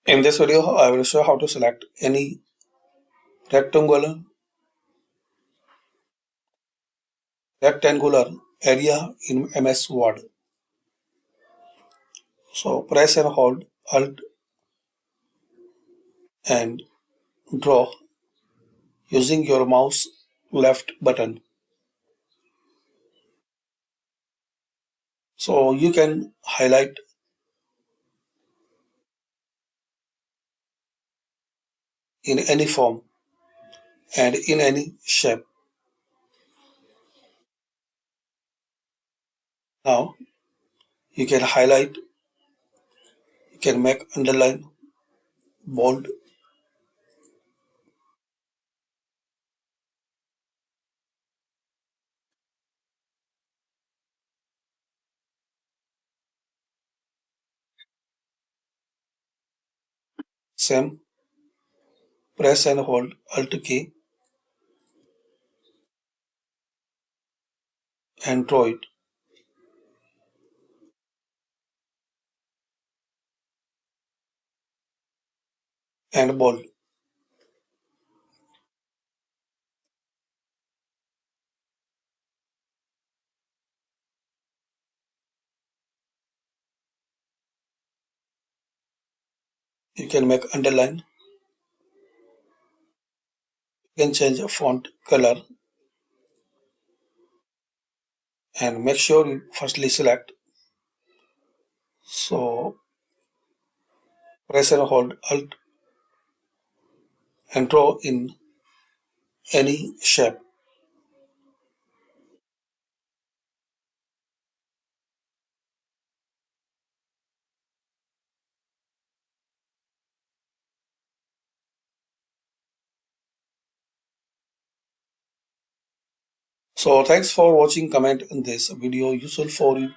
In this video, I will show how to select any rectangular area in MS Word. So press and hold Alt and draw using your mouse left button. So you can highlight in any form and in any shape. Now you can highlight, you can make underline, bold, same, press and hold Alt key and draw it. And bold. You can make underline, you can change the font color and make sure you firstly select. So press and hold Alt and draw in any shape. So thanks for watching. Comment in this video useful for you.